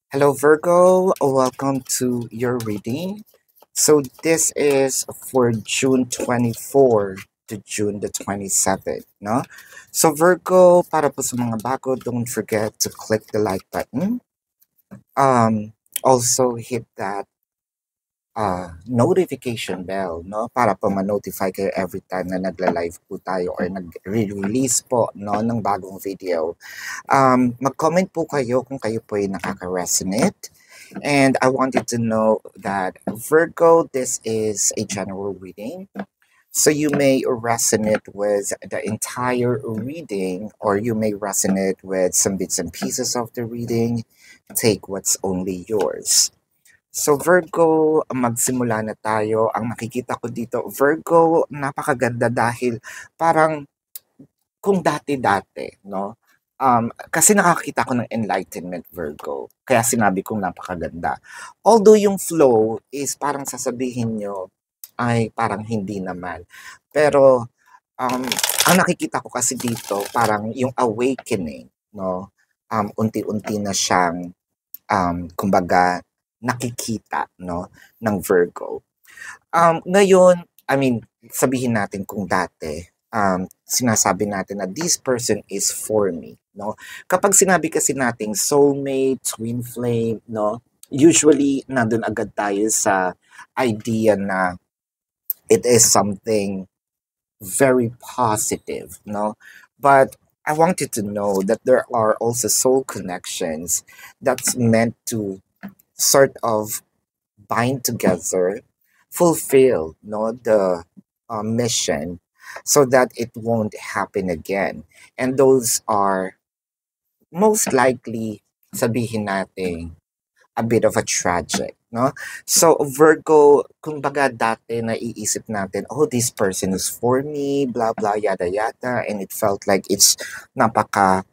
Hello, Virgo. Welcome to your reading. So, this is for June 24 to June the 27th, no? So, Virgo, para po sa mga bago, don't forget to click the like button. Also hit that notification bell, no? Para po ma-notify kayo every time na nagla-live po tayo or nag-release po, no, ng bagong video. Mag-comment po kayo kung kayo po ay nakaka-resonate. And I wanted to know that Virgo, this is a general reading. So you may resonate with the entire reading, or you may resonate with some bits and pieces of the reading. Take what's only yours. So Virgo, magsimula na tayo. Ang nakikita ko dito, Virgo, napakaganda dahil parang kung dati-dati, no? Kasi nakakita ko ng enlightenment, Virgo. Kaya sinabi kong napakaganda. Although yung flow is parang sasabihin nyo ay parang hindi naman. Pero um, ang nakikita ko kasi dito, parang yung awakening, no? Unti-unti na siyang, kumbaga, nakikita, no, ng Virgo. Ngayon, I mean, sabihin natin kung dati, sinasabi natin na this person is for me, no? Kapag sinabi kasi nating soulmate, twin flame, no? Usually, nandun agad tayo sa idea na it is something very positive, no? But I want you to know that there are also soul connections that's meant to sort of bind together, fulfill, no, the mission, so that it won't happen again. And those are most likely, sabihin natin, a bit of a tragic, no? So Virgo, kumbaga dati naiisip natin, oh, this person is for me, blah blah yada yada, and it felt like it's napaka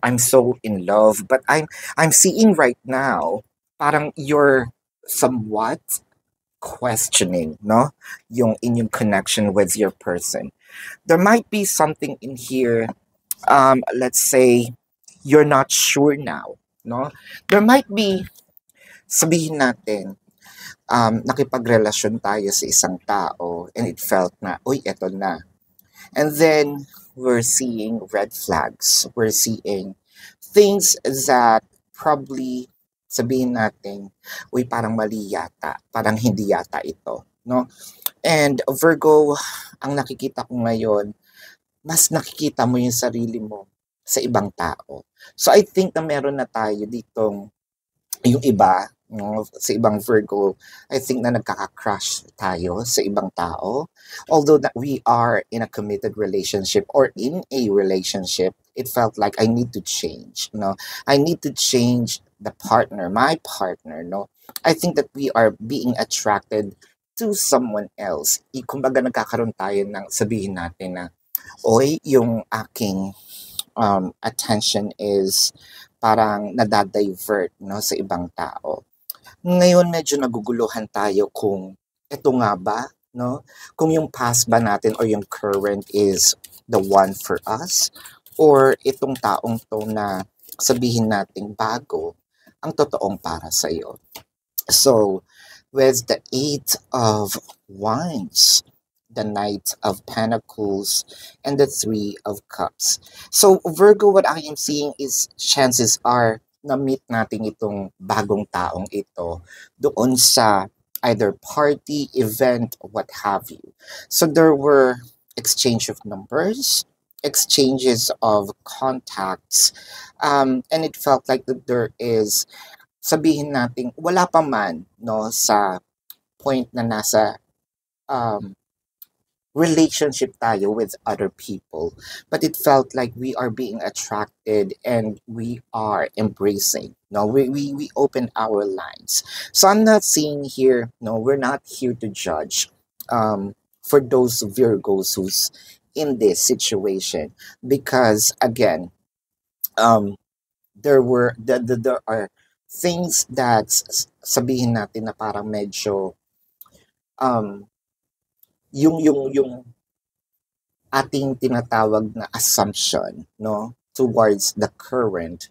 I'm so in love, but I'm seeing right now parang you're somewhat questioning, no? Yung inyong connection with your person. There might be something in here, let's say, you're not sure now, no? There might be, sabihin natin, nakipagrelasyon tayo sa isang tao and it felt na, uy, eto na. And then, we're seeing red flags. We're seeing things that probably sabihin natin, uy, parang mali yata, parang hindi yata ito, no? And Virgo, ang nakikita ko ngayon, mas nakikita mo yung sarili mo sa ibang tao. So I think na meron na tayo ditong yung iba, no, sa ibang Virgo, I think na nagkaka-crush tayo sa ibang tao. Although that we are in a committed relationship or in a relationship, it felt like I need to change, no? I need to change the partner, my partner, no? I think that we are being attracted to someone else. Kumbaga nagkakaroon tayo ng sabihin natin na, oy, yung aking attention is parang nadadivert, no, sa ibang tao. Ngayon medyo naguguluhan tayo kung eto nga ba, no? Kung yung past ba natin or yung current is the one for us, or itong taong to na sabihin nating bago ang totoong para sa iyo. So, with the Eight of Wands, the Knight of Pentacles, and the Three of Cups. So, Virgo, what I am seeing is chances are na-meet natin itong bagong taong ito doon sa either party, event, what have you. So, there were exchange of numbers, exchanges of contacts, and it felt like that there is, sabihin natin, wala pa man, no, sa point na nasa um, relationship tayo with other people, but it felt like we are being attracted and we are embracing, no, we open our lines. So I'm not seeing here, no, we're not here to judge, for those Virgos who's in this situation, because again, um there are things that sabihin natin na parang medyo um yung ating tinatawag na assumption, no, towards the current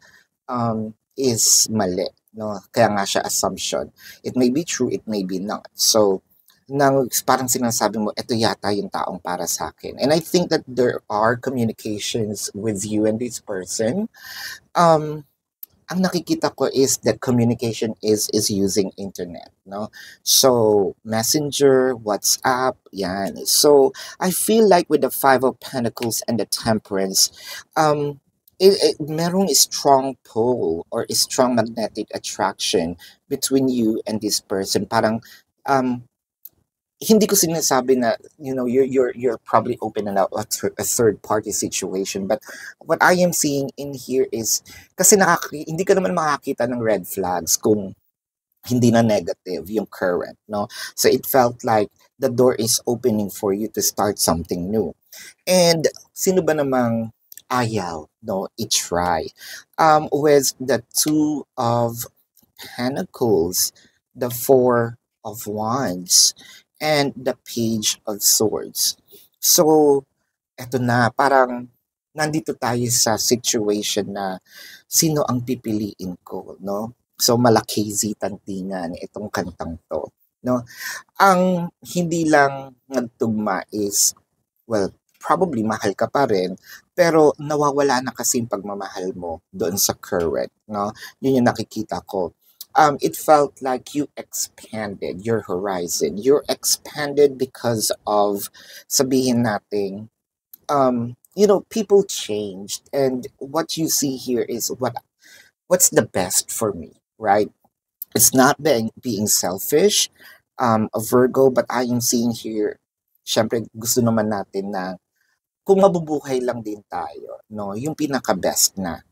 is mali. no? Kaya nga siya assumption. It may be true, it may be not. So, nang parang sinasabi mo, ito yata yung taong para sa akin. And I think that there are communications with you and this person. Um, ang nakikita ko is that communication is using internet, no? So, Messenger, WhatsApp, yan. So, I feel like with the Five of Pentacles and the Temperance, merong strong pull or strong magnetic attraction between you and this person. Parang, um, hindi ko sinasabi na you're probably open and out a third party situation, but what I am seeing in here is kasi hindi ka naman makakita ng red flags kung hindi na negative yung current, no? So it felt like the door is opening for you to start something new. And sino ba namang ayaw, no? I-try. With the Two of Pentacles, the Four of Wands, and the Page of Swords. So, eto na, parang nandito tayo sa situation na sino ang pipiliin ko, no? So, malaki tantingan itong kantang to, no? Ang hindi lang nagtugma is, well, probably mahal ka pa rin, pero nawawala na kasi yung pagmamahal mo doon sa current, no? Yun yung nakikita ko. It felt like you expanded your horizon. You're expanded because of, sabihin natin, people changed, and what you see here is what's the best for me, right? It's not being selfish, a Virgo, but I am seeing here, syempre gusto naman natin na kung mabubuhay lang din tayo, no, yung pinaka-best na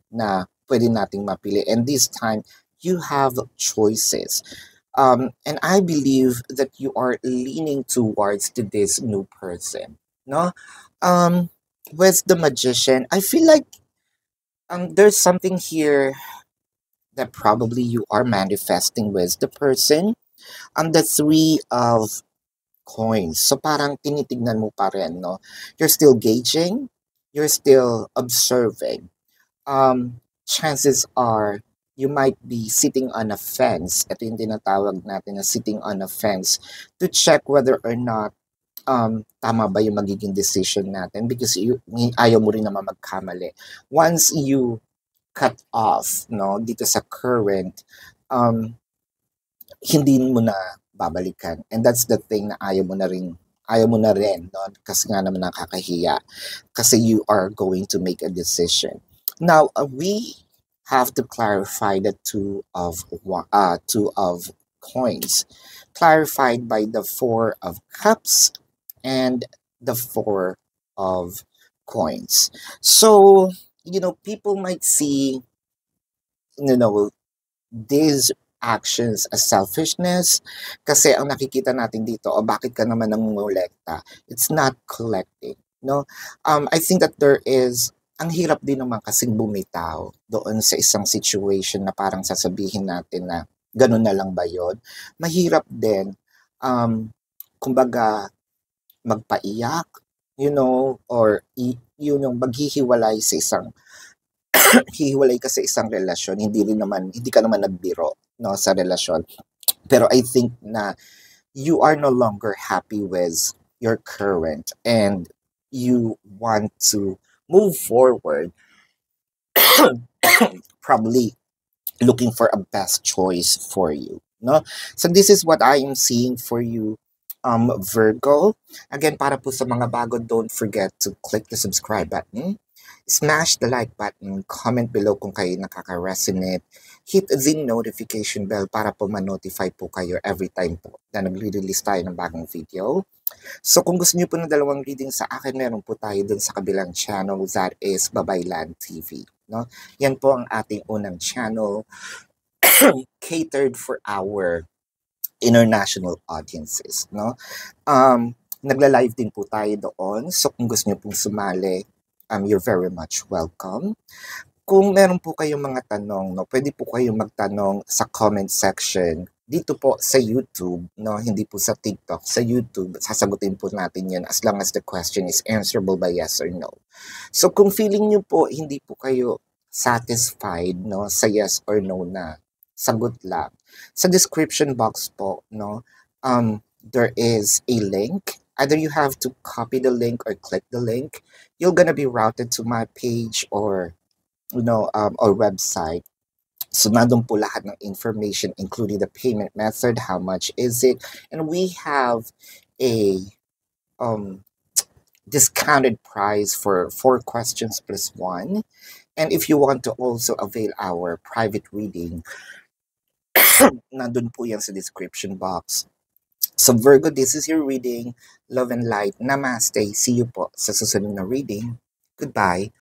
pwede nating mapili. And this time, you have choices. And I believe that you are leaning towards to this new person, no? With the Magician, I feel like there's something here that probably you are manifesting with the person. The Three of Coins. So parang tinitignan mo pa rin, no? You're still gauging, you're still observing. Chances are you might be sitting on a fence. Ito yung tinatawag natin na sitting on a fence to check whether or not tama ba yung magiging decision natin, because ayaw mo rin naman magkamali. Once you cut off, no, dito sa current, hindi mo na babalikan. And that's the thing na ayaw mo na rin, no? Kasi nga naman nakakahiya. Kasi you are going to make a decision. Now, we have to clarify the Two of Coins, clarified by the Four of Cups and the Four of Coins. So, people might see, these actions as selfishness, kasi ang nakikita natin dito, bakit ka naman nangungulekta? It's not collecting, no? I think that ang hirap din naman kasing bumitaw doon sa isang situation na parang sasabihin natin na ganun na lang ba yun? Mahirap din, kumbaga, magpaiyak, or yung maghihiwalay sa isang hihiwalay ka sa isang relasyon, hindi ka naman nagbiro, no, sa relasyon. Pero I think na you are no longer happy with your current and you want to move forward, probably looking for a best choice for you, no? So this is what I am seeing for you, Virgo. Again, para po sa mga bago, don't forget to click the subscribe button, smash the like button, comment below kung kayo nakaka-resonate, hit the notification bell para po ma-notify po kayo every time po na nag-release tayo ng bagong video. So kung gusto niyo po ng dalawang reading sa akin, meron po tayo dun sa kabilang channel, that is Babaylan TV, no? Yan po ang ating unang channel catered for our international audiences, no? Nagla-live din po tayo doon. So kung gusto niyo pong sumali, you're very much welcome. Kung meron po kayong mga tanong, no, pwede po kayong magtanong sa comment section dito po sa YouTube, no, hindi po sa TikTok, sa YouTube. Sasagutin po natin yan as long as the question is answerable by yes or no. So kung feeling niyo po hindi po kayo satisfied, no, sa yes or no na sagot lang. Sa description box po, no, there is a link. Either you have to copy the link or click the link. You're gonna be routed to my page or or website. So nandun po lahat ng information, including the payment method, how much is it, and we have a um, discounted price for 4 questions plus 1. And if you want to also avail our private reading, nandun po yan sa description box. So Virgo, this is your reading. Love and light. Namaste. See you po sa susunod na reading. Goodbye.